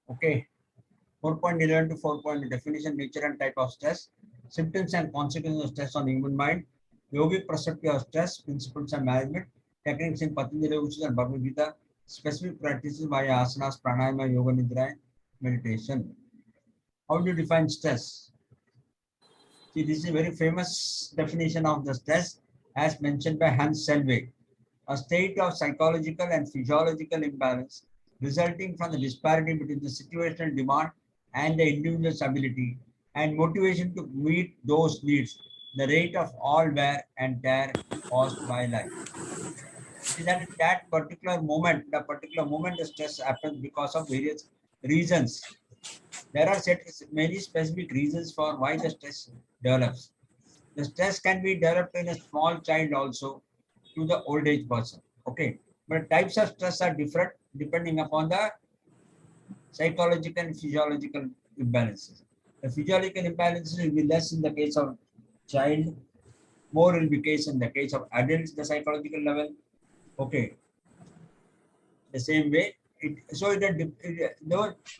Okay. 4.11 to 4. Definition, nature and type of stress, symptoms and consequences of stress on human mind, yogic perspective of stress, principles and management, techniques in Patanjali and Bhagavad Gita, specific practices via asanas, pranayama, yoga nidra, meditation. How do you define stress? See, this is a very famous definition of the stress as mentioned by Hans Selve, a state of psychological and physiological imbalance resulting from the disparity between the situational demand and the individual's ability and motivation to meet those needs, the rate of all wear and tear caused by life. It is at that particular moment, the stress happens because of various reasons. There are many specific reasons for why the stress develops. The stress can be developed in a small child also to the old age person. Okay. But types of stress are different depending upon the psychological and physiological imbalances. The physiological imbalances will be less in the case of child, more will be case in the case of adults, the psychological level. Okay. The same way. The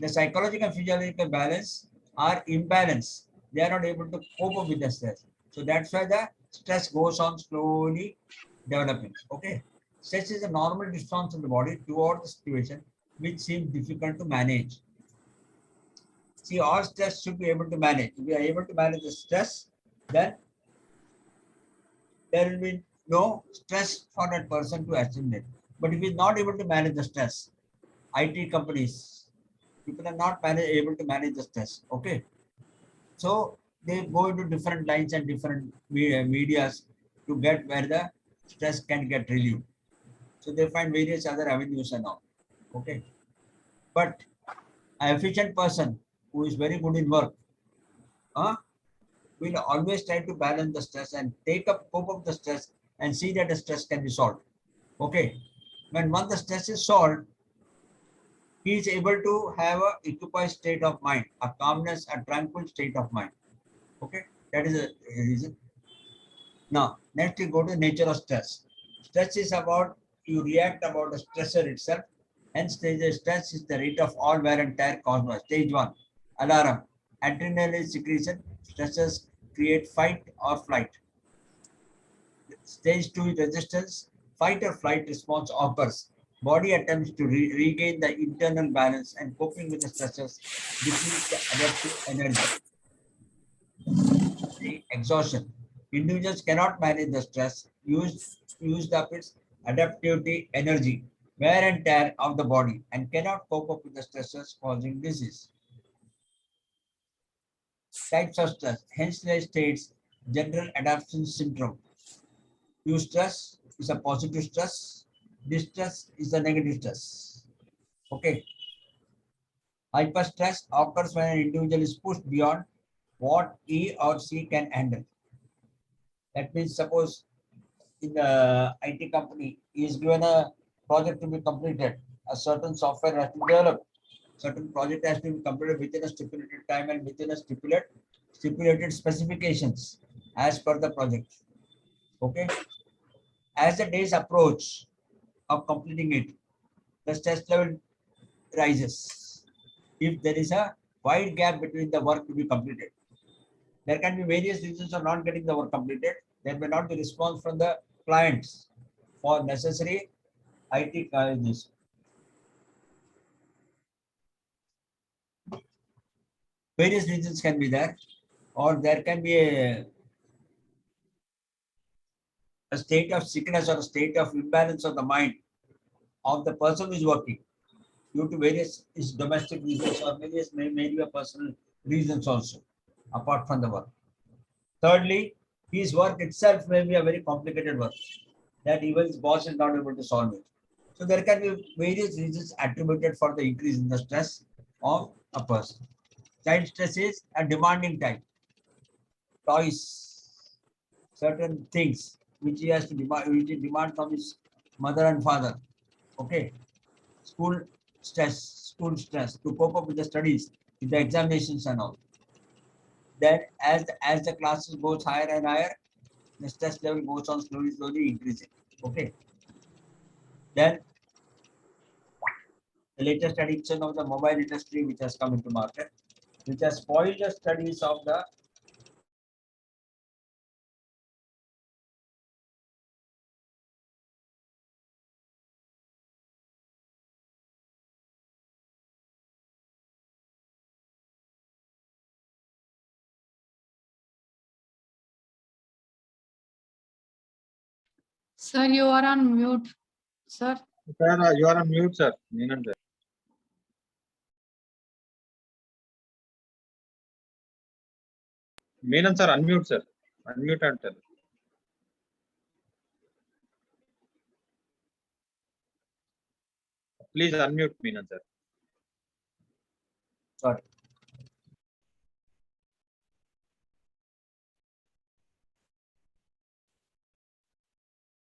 psychological and physiological balance are imbalanced. They are not able to cope up with the stress. So that's why the stress goes on slowly developing. Okay. Stress is a normal response of the body toward the situation which seems difficult to manage. See, all stress should be able to manage. If we are able to manage the stress, then there will be no stress for that person to assimilate. But if he is not able to manage the stress, IT companies, people are not able to manage the stress. Okay. So they go into different lines and different medias to get where the stress can get relieved. So they find various other avenues and all. Okay. But an efficient person who is very good in work will always try to balance the stress and cope up the stress and see that the stress can be solved. Okay. When once the stress is solved, he is able to have a equipoised state of mind, a calmness, a tranquil state of mind. Okay. That is a reason. Now, next we go to nature of stress. Stress is about you react about the stressor itself. Hence, the stress is the rate of all wear and tear caused by stage 1, alarm, adrenaline secretion. Stressors create fight or flight. Stage 2 is resistance. Fight or flight response occurs. Body attempts to regain the internal balance and coping with the stressors deplete the adaptive energy. The exhaustion. Individuals cannot manage the stress, used up its adaptive energy, wear and tear of the body, and cannot cope up with the stressors causing disease. Types of stress. Hensley states general adaptation syndrome. Eustress is a positive stress. Distress is a negative stress. Okay. Hyperstress occurs when an individual is pushed beyond what he or she can handle. That means, suppose in the IT company, he is given a project to be completed. A certain software has to be developed. Certain project has to be completed within a stipulated time and within a stipulated specifications as per the project. Okay. As the days approach of completing it, the stress level rises. If there is a wide gap between the work to be completed, there can be various reasons of not getting the work completed. There may not be response from the clients for necessary IT this. Various reasons can be there, or there can be a state of sickness or a state of imbalance of the mind of the person who is working due to various domestic reasons or various maybe a personal reasons also apart from the work. Thirdly, his work itself may be a very complicated work that even his boss is not able to solve it. So there can be various reasons attributed for the increase in the stress of a person. Child stress is a demanding type. Toys, certain things which he has to demand, which he demand from his mother and father. Okay. School stress to cope up with the studies, with the examinations and all. Then as the classes goes higher and higher, the stress level goes on slowly increasing. Okay. Then The latest addiction of the mobile industry which has come into market, which has spoiled the studies of the Sir, you are on mute. Sir, Sir, you are on mute, sir. Meenan sir. Meenan sir, unmute, sir. Unmute and tell. Please unmute, Meenan sir. sorry.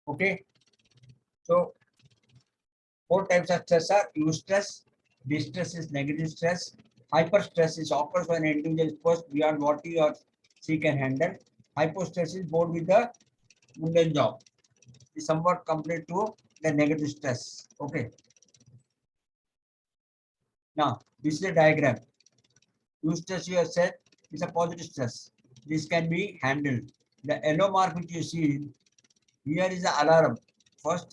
Okay. So 4 types of stress are eustress, distress is negative stress, hyperstress is occurs when an individual is pushed beyond what he or she can handle. Hypostress is bored with the mundane job. Is somewhat compared to the negative stress. Okay. Now this is a diagram. Eustress you have said is a positive stress. This can be handled. The yellow mark which you see here is the alarm. First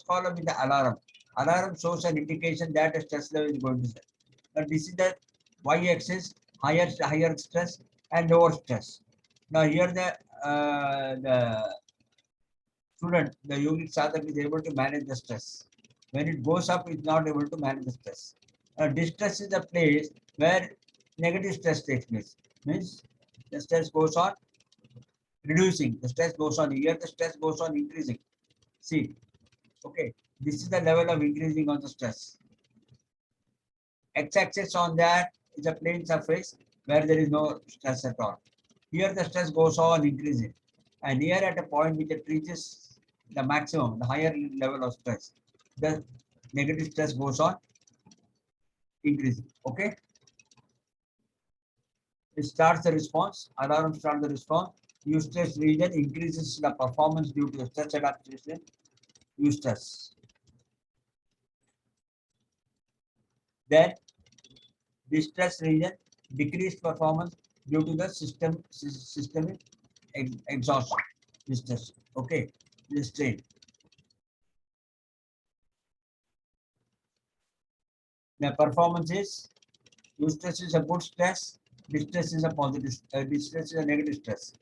column is the alarm. Alarm shows an indication that the stress level is going to set. But this is the y-axis, higher stress and lower stress. Now here the student, the yogic sadhak is able to manage the stress. When it goes up, it's not able to manage the stress. Distress is a place where negative stress takes place. Means the stress goes on reducing, the stress goes on here, the stress goes on increasing. See, okay, this is the level of increasing on the stress. X-axis on that is a plane surface where there is no stress at all. Here the stress goes on increasing, and here at a point which it reaches the maximum, the higher level of stress, the negative stress goes on increasing. Okay, it starts the response. Alarm starts the response. Eustress region increases the performance due to the stress adaptation. Eustress. Then distress region decreased performance due to the systemic exhaustion. Distress. Okay, this strain. The performance is eustress is a good stress, distress is a positive, distress is a negative stress.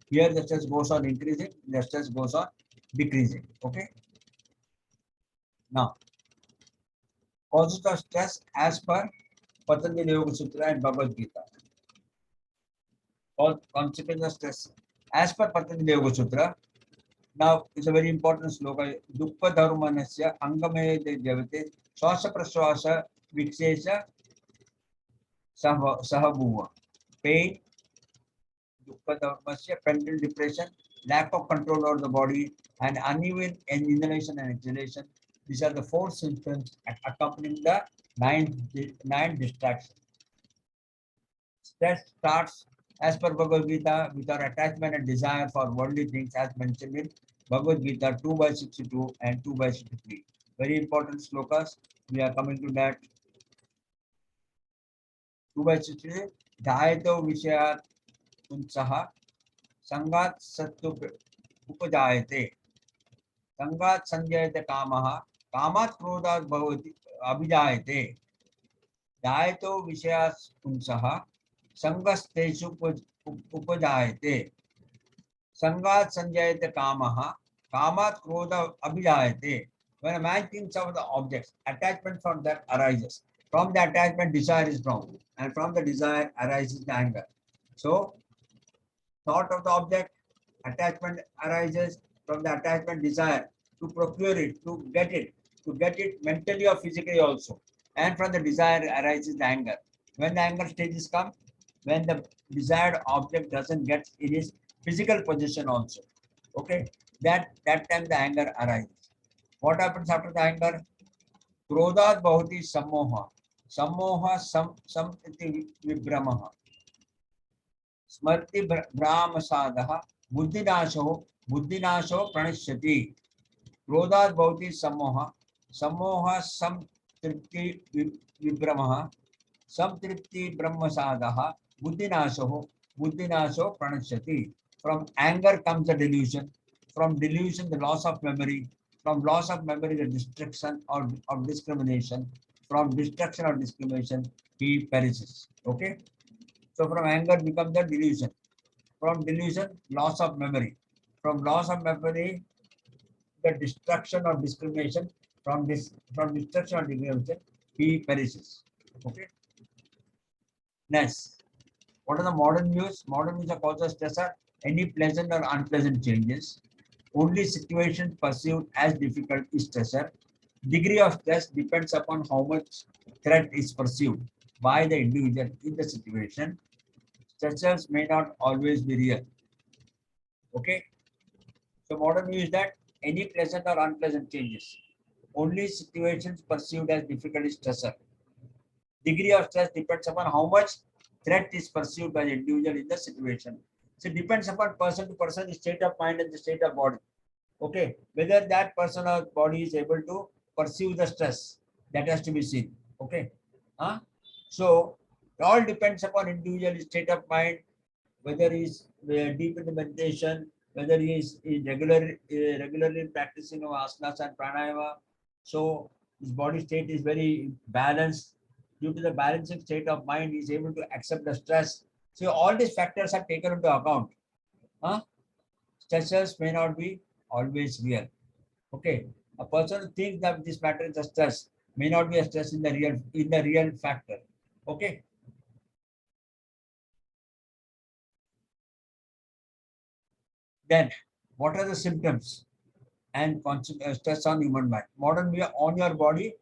Here the stress goes on increasing, the stress goes on decreasing. Okay. Now, causes of stress as per Patanjali Yoga Sutra and Bhagavad Geeta. All consequences of stress as per Patanjali Yoga Sutra. Now, it's a very important sloka. Dukha dharmanasya angame javate swasa praswasa vikshesha sahabhuva. Pain, dukha dharmasya, mental depression, lack of control over the body, and uneven inhalation and exhalation. These are the 4 symptoms accompanying the nine distractions. Stress starts as per Bhagavad Gita with our attachment and desire for worldly things as mentioned in Bhagavad Gita 2/62 and 2/63. Very important slokas. We are coming to that. 2/63. Dhayato Vishayat Unsaha Sangat Sattu Upajayate Sangat Sanjayate Kamaha Kamat Krodhat Bhavati Abhijayate Dhayato Vishayat Unsaha Sangastesu Upajayate Sangat Sanjayate Kamaha Kamat Krodha Abhijayate. When a man thinks of the objects, attachment from that arises. From the attachment, desire is born, and from the desire arises the anger. So, thought of the object, attachment arises from the attachment desire to procure it, to get it mentally or physically also. And from the desire arises the anger. When the anger stages come, when the desired object doesn't get in his physical possession also. Okay, that time the anger arises. What happens after the anger? Krodhat bhavati sammoha. Sammoha sam iti vibramaha. Smarti brahmasadaha buddhinasho pranishyati. Krodhat bhavati sammoha. Sammoha sam तृप्ति विभ्रमः संतृप्ति ब्रह्मसादः बुद्धिनाशो pranashyati. From anger comes the delusion. From delusion, the loss of memory. From loss of memory, the destruction or of discrimination. From destruction or discrimination, he perishes. Okay. So from anger becomes the delusion. From delusion, loss of memory. From loss of memory, the destruction or discrimination. From destruction or discrimination, he perishes. Okay. Next. What are the modern views? Modern views are caused as stressor, any pleasant or unpleasant changes. Only situation perceived as difficult is stressor. Degree of stress depends upon how much threat is perceived by the individual in the situation. Stressors may not always be real. Okay. So modern view is that any pleasant or unpleasant changes. Only situations perceived as difficult is stressor. Degree of stress depends upon how much threat is perceived by the individual in the situation. So it depends upon person to person, the state of mind and the state of body. Okay, whether that person or body is able to perceive the stress, that has to be seen. Okay, so it all depends upon individual state of mind, whether he is deep into meditation, whether he is regularly practicing of asanas and pranayama. So his body state is very balanced. Due to the balancing state of mind, he is able to accept the stress. So all these factors are taken into account. Stressors may not be always real. Okay, a person who thinks that this matter is a stress may not be a stress in the real factor. Okay. Then, what are the symptoms and stress on human mind? Modern view on your body,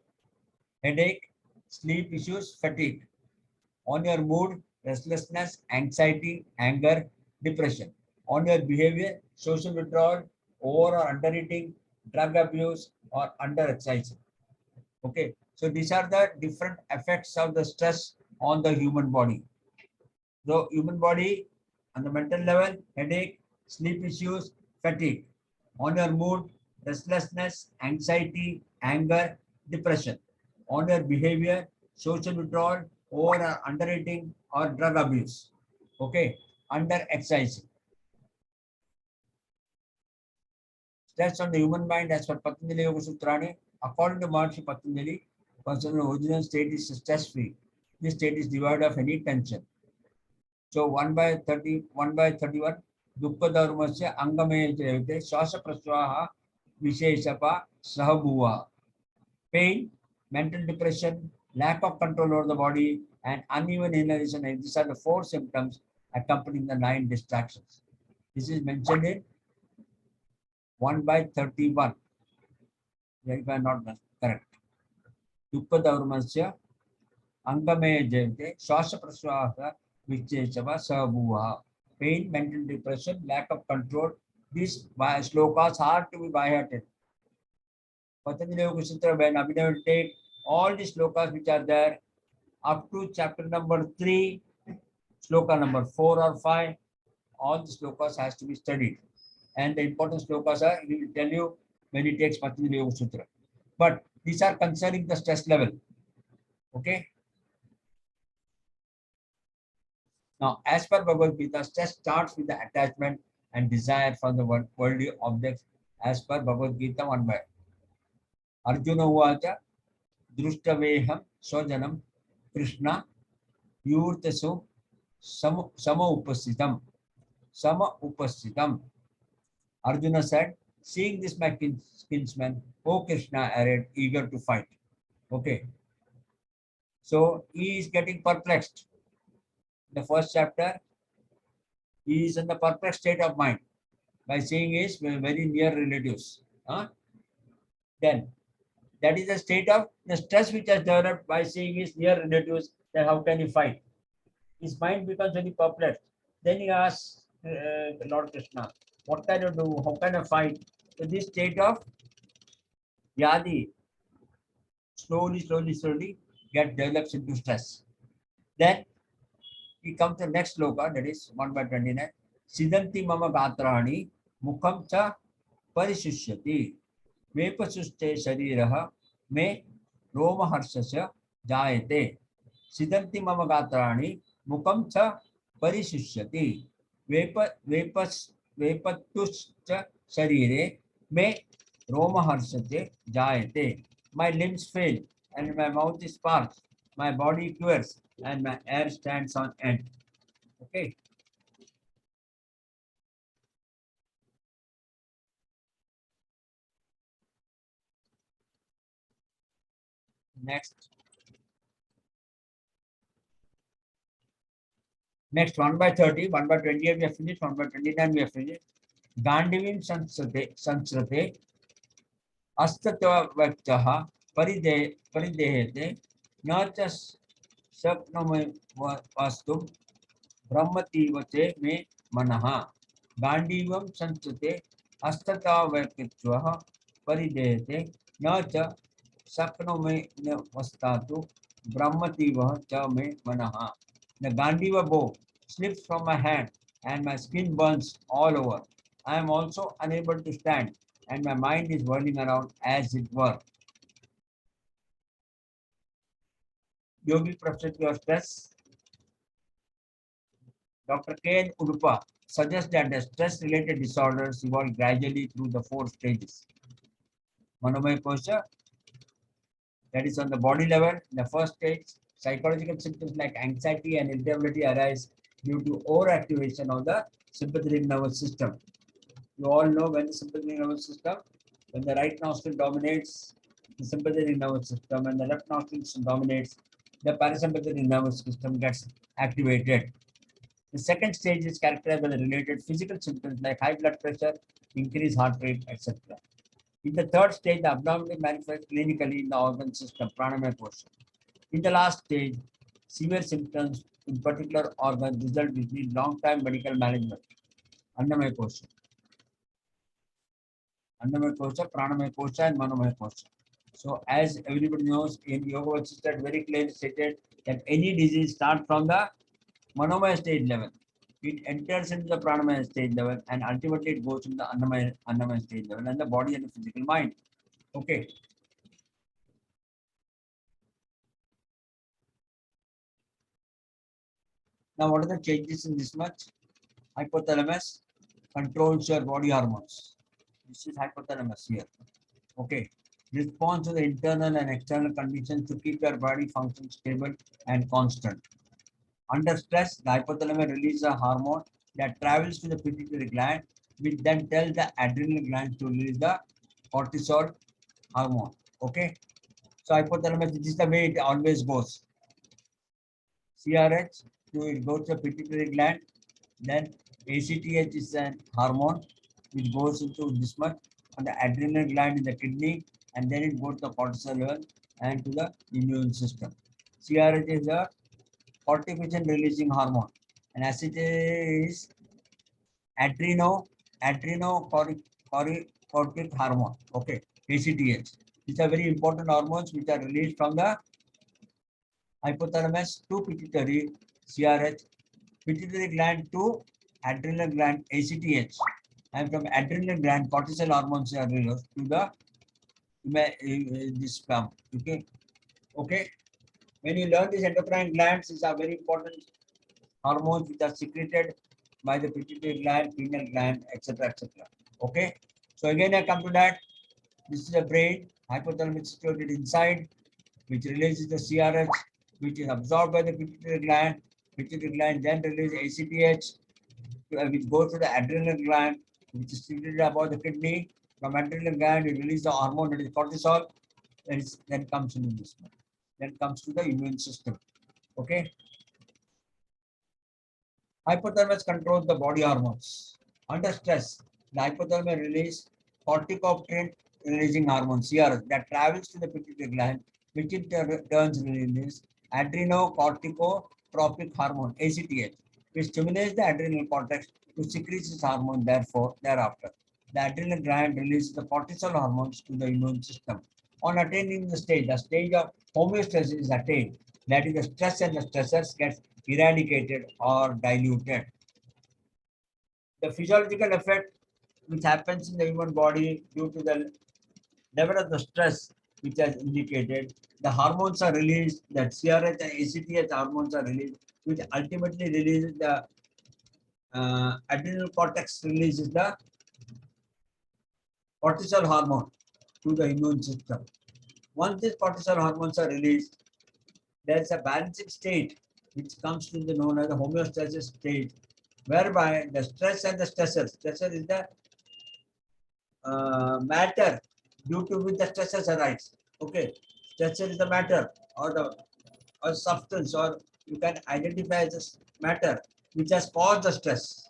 headache, sleep issues, fatigue. On your mood, restlessness, anxiety, anger, depression. On your behavior, social withdrawal, over or undereating, drug abuse, or under-exercising. Okay, so these are the different effects of the stress on the human body. The human body, on the mental level, headache, sleep issues, fatigue. On your mood, restlessness, anxiety, anger, depression. On your behavior, social withdrawal, over or undereating, or drug abuse. Okay, under exercising. Stress on the human mind as per Patanjali Yoga Sutrani, according to Maharishi Patanjali, person's original state is stress-free. This state is devoid of any tension. So 1/31, Dukkha Dharmasya Angame Jayate, Swasa Praswaha Visheshapa Sahabhuva. Pain, mental depression, lack of control over the body, and uneven inhalation. These are the 4 symptoms accompanying the 9 distractions. This is mentioned in 1/31. If I am not correct. Dukkha Dharmasya Angame Jayate, Swasa Praswaha Visheshapa Sahabhuva. Pain, mental depression, lack of control. These slokas are to be by hearted. Patanjali Yoga Sutra, when Abhinav will take all the slokas which are there up to chapter number 3, sloka number 4 or 5, all the slokas has to be studied. And the important slokas are, he will tell you when he takes Patanjali Yoga Sutra. But these are concerning the stress level. Okay. Now, as per Bhagavad Gita, stress starts with the attachment and desire for the worldly objects, as per Bhagavad Gita 1 by Arjuna Uvacha, Društaveham Sojanam Krishna Yurtasu Sama Upasitam. Sama Upasitam. Arjuna said, seeing this my kinsman, O Krishna, arrayed, eager to fight. Okay. So he is getting perplexed. The first chapter, he is in the perplexed state of mind by seeing his very near relatives. Then that is the state of the stress which has developed by seeing his near relatives. Then how can he fight? His mind becomes very perplexed. Then he asks Lord Krishna, what can I do? How can I fight? So this state of Yadi slowly get develops into stress. Then we come to the next sloka, that is 1/29. Siddhanti mama gatrani mukham cha parishishyati. Vepasuste shariraha me रोमहर्षस्य जायते सिदन्ति मम गात्राणि मुखं च परिशुष्यति वेप वेपस् वेपत्तुश्च शरीरे मे रोमहर्षस्य जायते my limbs fail and my mouth is parched my body quivers and my hair stands on end. Okay. Next. Next, 1 by 30, 1 by 28 we have finished, 1 by 29 we have finished. Gandivim Sansrate, Astatva Vaktaha, Paridehete, Nachas Sakname Vastu, Brahmativate me Manaha. Gandivam Sansrate, Astata Vakitvaha, Paridehete, Nacha Saknome Vastatu, Brahmativa cha me Manaha. The Gandiva bow slips from my hand and my skin burns all over. I am also unable to stand and my mind is whirling around as it were. Yogic perspective of stress. Dr. K. N. Udupa suggests that the stress-related disorders evolve gradually through the 4 stages. Manomaya kosha, that is on the body level. In the first stage, psychological symptoms like anxiety and irritability arise due to overactivation of the sympathetic nervous system. You all know when the sympathetic nervous system, when the right nostril dominates the sympathetic nervous system and the left nostril dominates, the parasympathetic nervous system gets activated. The second stage is characterized by the related physical symptoms like high blood pressure, increased heart rate, etc. In the third stage, the abnormality manifests clinically in the organ system, pranamaya portion. In the last stage, severe symptoms in particular organs result in long-time medical management. Annamaya portion. Annamaya kosha, pranamaya kosha, and manomaya kosha. So, as everybody knows, in Yoga Vasishtha very clearly stated that any disease starts from the manomaya stage level. It enters into the pranamaya stage level and ultimately it goes into the annamaya stage level and the body and the physical mind. Okay. Now, what are the changes in this much? Hypothalamus controls your body hormones. This is hypothalamus here. Okay. Response to the internal and external conditions to keep your body function stable and constant. Under stress, the hypothalamus releases a hormone that travels to the pituitary gland, which then tells the adrenal gland to release the cortisol hormone. Okay. So hypothalamus, this is the way it always goes. CRH, so it goes to the pituitary gland, then ACTH is an hormone which goes into this much, and the adrenal gland in the kidney, and then it goes to the cortisol level and to the immune system. CRH is a corticogen releasing hormone, and ACTH is adrenocorticoid hormone. Okay, ACTH. These are very important hormones which are released from the hypothalamus to pituitary CRH, pituitary gland to adrenal gland ACTH, and from adrenal gland cortisol hormones are released to the this sperm. Okay, okay. When you learn these endocrine glands, these are very important hormones which are secreted by the pituitary gland, pineal gland, etc., etc. Okay. So again, I come to that. This is the brain, hypothalamus situated inside, which releases the CRH, which is absorbed by the pituitary gland. Pituitary gland then releases ACTH, which goes to the adrenal gland, which is situated above the kidney. From adrenal gland, you release the hormone that is cortisol, and then comes into this one. Then comes to the immune system. Okay. Hypothalamus controls the body hormones. Under stress, the hypothalamus release corticotropin releasing hormone CRH that travels to the pituitary gland, which in turns releases adrenocorticotropic hormone ACTH, which stimulates the adrenal cortex to secrete this hormone. Therefore, thereafter, the adrenal gland releases the cortisol hormones to the immune system. On attaining the stage of homeostasis is attained. That is, the stress and the stressors get eradicated or diluted. The physiological effect which happens in the human body due to the level of the stress which has indicated. The hormones are released, that CRH and ACTH hormones are released, which ultimately releases the adrenal cortex releases the cortisol hormone to the immune system. Once these cortisol hormones are released, there is a balancing state which comes to the known as the homeostasis state, whereby the stress and the stressor is the matter due to which the stresses arise. Okay, stressor is the matter or the or substance, or you can identify as a matter which has caused the stress.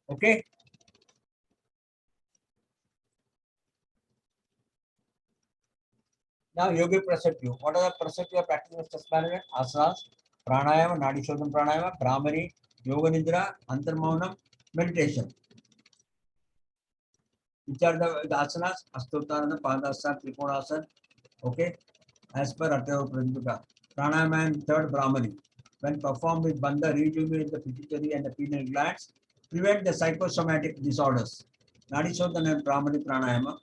Okay. Now, yogic perspective. What are the perspective of practicing stress management? Asanas, pranayama, nadi shodhana pranayama, brahmani, yoga nidra, antarmaunam, meditation. Which are the asanas? Astottarana, padasana, trikonasana. Okay, as per Atharva Pradipika. Pranayama and third brahmani. When performed with bandha, rejuvenate the pituitary and the pineal glands, prevent the psychosomatic disorders. Nadi shodhana and brahmani pranayama.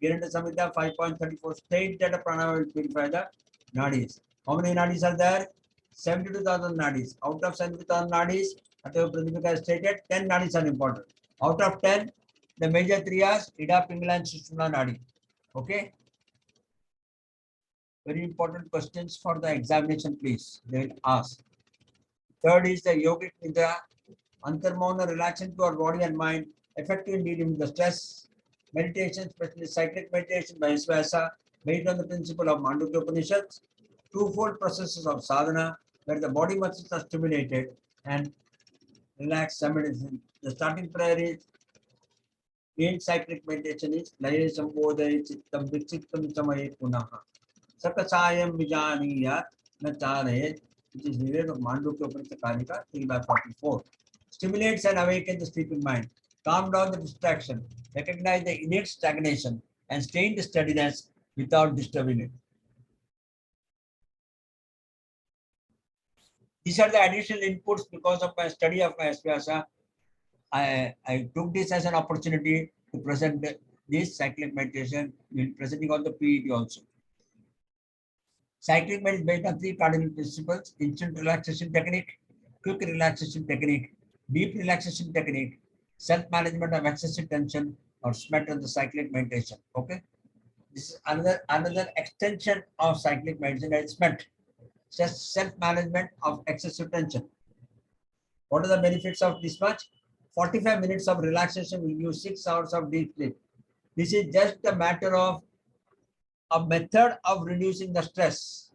Girenda Samhita 5.34 state that a pranayama will purify the nadis. How many nadis are there? 72,000 nadis. Out of 72,000 nadis, Atharva Pradipika has stated 10 nadis are important. Out of 10, the major three are Ida, Pingala, and Sushumna nadi. Okay. Very important questions for the examination, please. They will ask. Third is the yogic nidra, antarmauna, relaxation to our body and mind, effective in dealing with the stress. Meditation, especially cyclic meditation, vice versa, based on the principle of Mandukya Upanishads. Twofold processes of sadhana, where the body muscles are stimulated and relaxed simultaneously. The starting prayer is in cyclic meditation is Laye Sambodhay Chittam Vichittam Samaye Punaha. Sakasayam Vijaniya Nachare, which is related to Mandukya Upanishad Karika 3/44. Stimulates and awakens the sleeping mind. Calm down the distraction. Recognize the innate stagnation and stay in the steadiness without disturbing it. These are the additional inputs because of my study of my Vyasa. I took this as an opportunity to present this cyclic meditation. We'll presenting on the PET also. Cyclic meditation based on three cardinal principles: instant relaxation technique, quick relaxation technique, deep relaxation technique, self-management of excessive tension, or SMET of the cyclic meditation. Okay. This is another extension of cyclic meditation, and SMET, just self-management of excessive tension. What are the benefits of this much? 45 minutes of relaxation will give 6 hours of deep sleep. This is just a matter of a method of reducing the stress.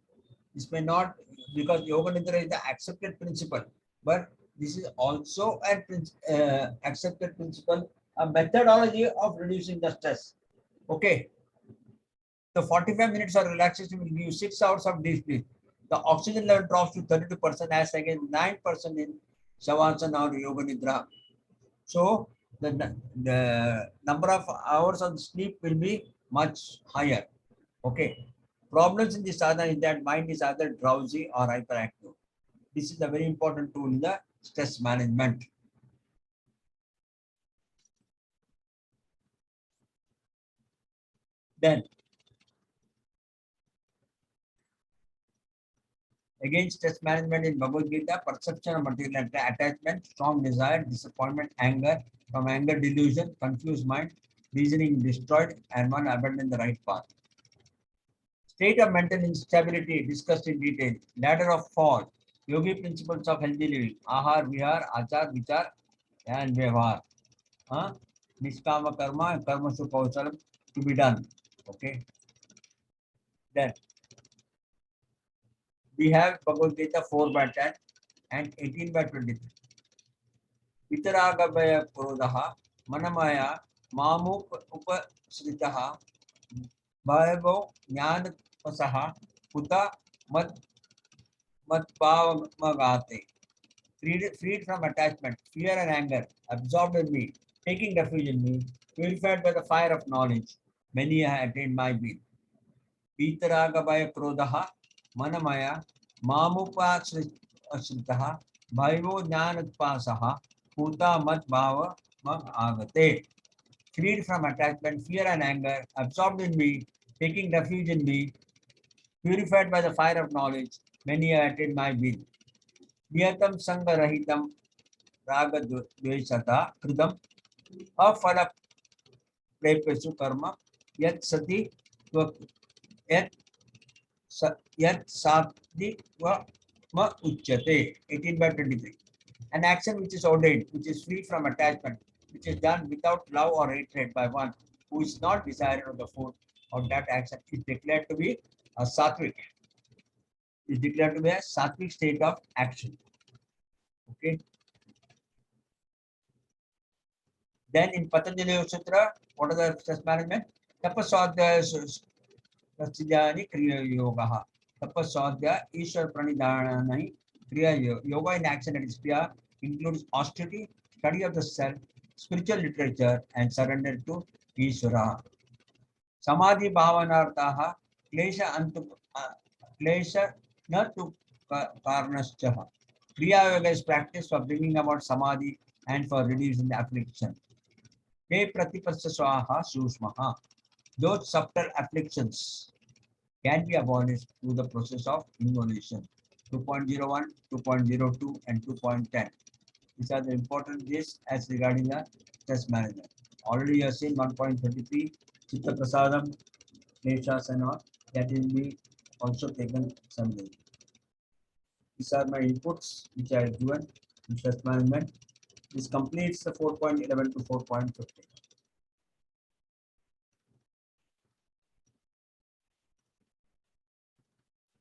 This may not, because Yoga Nidra is the accepted principle, but this is also an accepted principle, a methodology of reducing the stress. Okay. The 45 minutes of relaxation will give you 6 hours of deep sleep. The oxygen level drops to 32% as against 9% in Shavasana or Yoga Nidra. So the number of hours of sleep will be much higher. Okay. Problems in the sadhana is that mind is either drowsy or hyperactive. This is a very important tool in the stress management. Then, again, stress management in Bhagavad Gita, perception of material attachment, strong desire, disappointment, anger, from anger delusion, confused mind, reasoning destroyed, and one abandon the right path. State of mental instability discussed in detail, ladder of fall, yogi principles of healthy living, ahar, vihar, achar, vichar, and vyavhar. Niskama karma and karma supausalam to be done. Okay. Then we have Bhagavad Gita 4/10 and 18/23. Vitaragabhaya Kurodaha, Manamaya, Mamuk Upasritaha, Bhaivo Jnana Pasaha, Puta Matpavamagate. Freed from attachment, fear and anger, absorbed in me, taking refuge in me, purified by the fire of knowledge. Many have attained my being. Vitaragabhaya Krodaha, Manamaya, Mamupasritaha, Bhaivo Jnanatpasaha, Puta Mat Bhava Mag Agate. Freed from attachment, fear and anger, absorbed in me, taking refuge in me, purified by the fire of knowledge, many have attained my will. Niyatam Sangha Rahitam Raga Dveshata Kridam Afala Prepesu Karma Yat Sati Yat Yat Sati Ma Uchyate 18 by 23. An action which is ordained, which is free from attachment, which is done without love or hatred by one who is not desired of the food of that action is declared to be a sattvic. Is declared to be a sattvic state of action. Okay. Then in Patanjali Yoga Sutra, what are the stress management? Tapaswadhyaya Prastijani Kriya Yoga. Tapaswadhyaya Ishwar Pranidhanani Kriya Yoga in action and Kriya includes austerity, study of the self, spiritual literature, and surrender to Ishvara. Samadhi Bhavanarthaha Klesha Antu Klesha Natu Karnaschaha. Kriya Yoga is practiced for bringing about Samadhi and for reducing the affliction. Te Pratipasya Swaha Sushmaha. Those subtle afflictions can be abolished through the process of involution. 2.01, 2.02, and 2.10. These are the important days as regarding the stress management. Already you have seen 1.33, Chitta Prasadam, Kleshasana, that will be also taken someday. These are my inputs which I have given in stress management. This completes the 4.11 to 4.15.